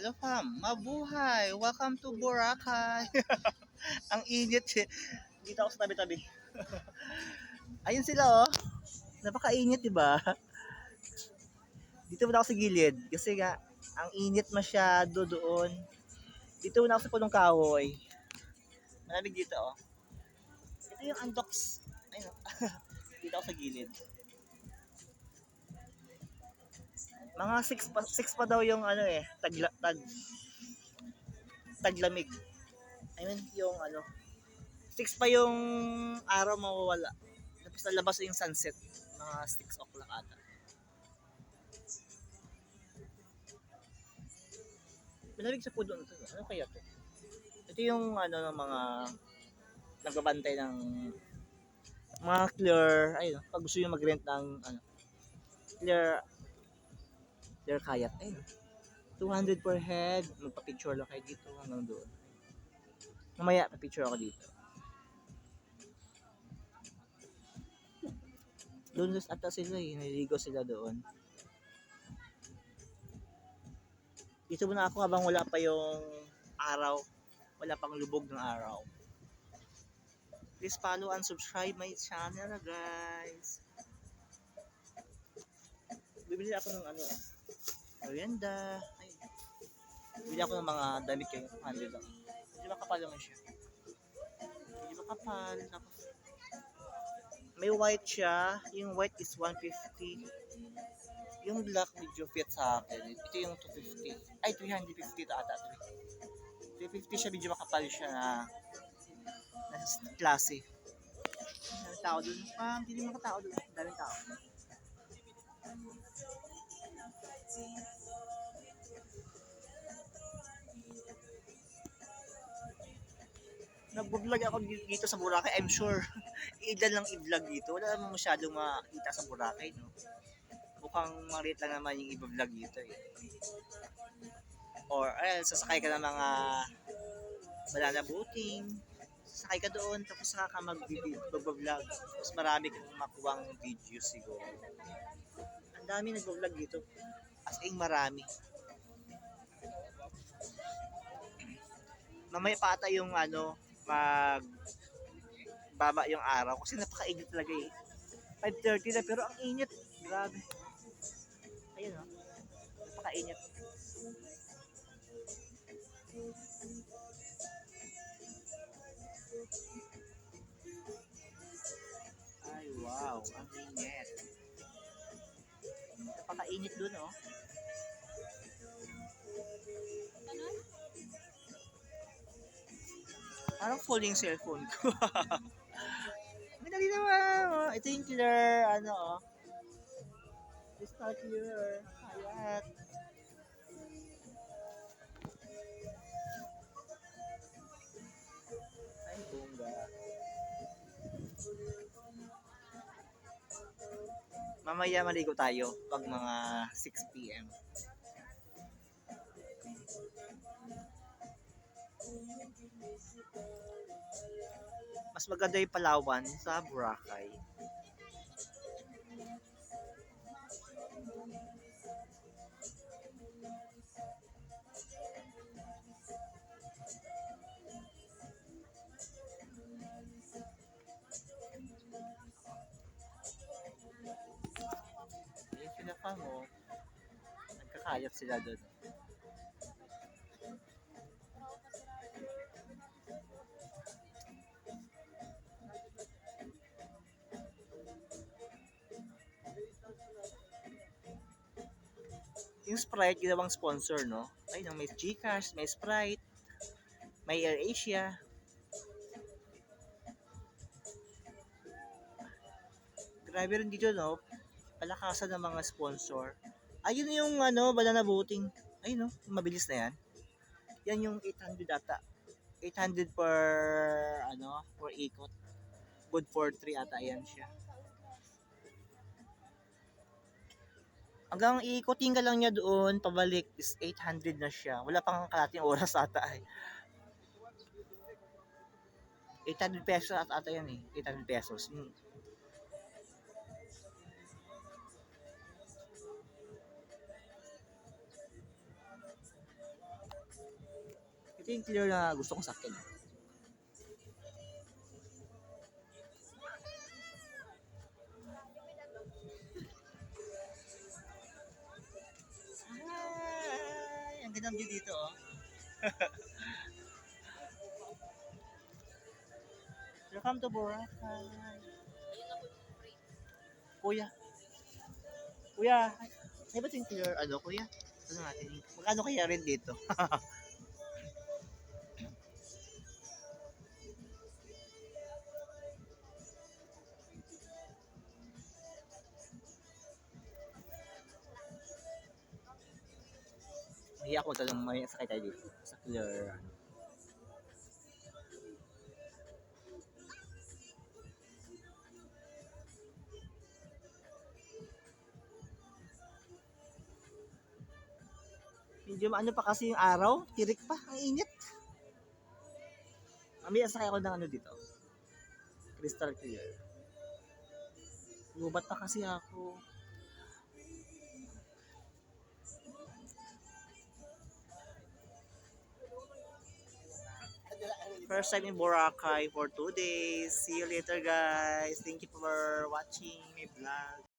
Hello fam, mabuhay! Welcome to Boracay! Ang init eh. Dito ako sa tabi-tabi. Ayun sila oh. Napakainit, di ba? Dito muna ako sa gilid kasi nga ang init masyado doon. Dito muna ako sa punong kahoy. Malamig dito oh. Ito yung undox. Ayun oh. Dito ako sa gilid. Mga 6 pa daw yung ano eh, taglamig. I mean yung ano, 6 pa yung araw mawawala. Tapos nalabas yung sunset. Mga 6 o'clock ata. Malamig sa pudo na to. Ano kaya to? Ito yung ano ng mga nagbabantay ng mga clear, ayun, pag gusto nyo mag-rent ng ano, clear, clear kayak, ayun, 200 per head, magpa-picture lang kayo dito hanggang doon. Mamaya, pa-picture ako dito. Doon sa ata sila eh, naliligo sila doon. Dito muna ako habang wala pa yung araw, wala pang lubog ng araw. Please follow and subscribe my channel guys. Bibili ako ng ano, merienda. Ay, bibili ako ng mga damit kayo, 100 lang. Hindi makapal naman siya. Hindi makapal. Tapos, may white siya. Yung white is 150. Yung black medyo fit sa akin. Ito yung 250. Ay, 350 ata. 350 siya, medyo makapal siya na klase. Daming tao dun. Hindi naman tao dun. Daming tao. Nag-vlog ako dito sa Boracay, I'm sure. Ilan lang i-vlog dito. Wala naman masyadong makita sa Boracay, no? Mukhang maliit lang naman yung i-vlog dito, eh. Or, sasakay ka ng mga banana boating. Sasakay ka doon, tapos saka ka mag-vlog. Tapos marami kang makuwang video siguro. Ang dami nag-vlog dito. As in, marami. Mamaya pa ata yung ano, baba yung araw kasi napakainit talaga eh. 5:30 na pero ang init. Grabe. Ayun oh. Napakainit. Ay wow, ang init. Napakainit dun oh. Parang full yung cellphone ko. Madali naman. Oh. Ito yung clear, ano oh. Crystal clear. Hayat. Ay, bongga. Mamaya maligo tayo pag mga 6 p.m. Mas maganda yung Palawan sa Boracay. Ayun sila pa mo. Nagkakayat sila doon. Yung Sprite, ginawang sponsor, no? Ayun, may Gcash, may Sprite, may AirAsia. Grabe rin dito, no? Palakasan ng mga sponsor. Ayun yung, ano, banana boating. Ayun, no? Mabilis na yan. Yan yung 800 data. 800 per, ano, per ikot. Good for 3 ata yan siya. Hanggang iikotin ka lang niya doon, pabalik is 800 na siya. Wala pang kalating oras ata eh. 800 pesos ata yan eh. 800 pesos. Ito yung clear na gusto kong sakyan. Hi! Ang ganda ng view dito, oh. Welcome to Boracay. Kuya. Kuya. Ay ba ito yung clear, ano, kuya? Ano natin? Magkano kaya rin dito? Mahiya ako talagang may sakay tayo dito. Sa clear, ano. Medyo ano pa kasi yung araw, tirik pa, ang init. Mamaya sakay ako ng ano dito, crystal clear. Lubat pa kasi ako. First time in Boracay for 2 days. See you later guys. Thank you for watching my vlog.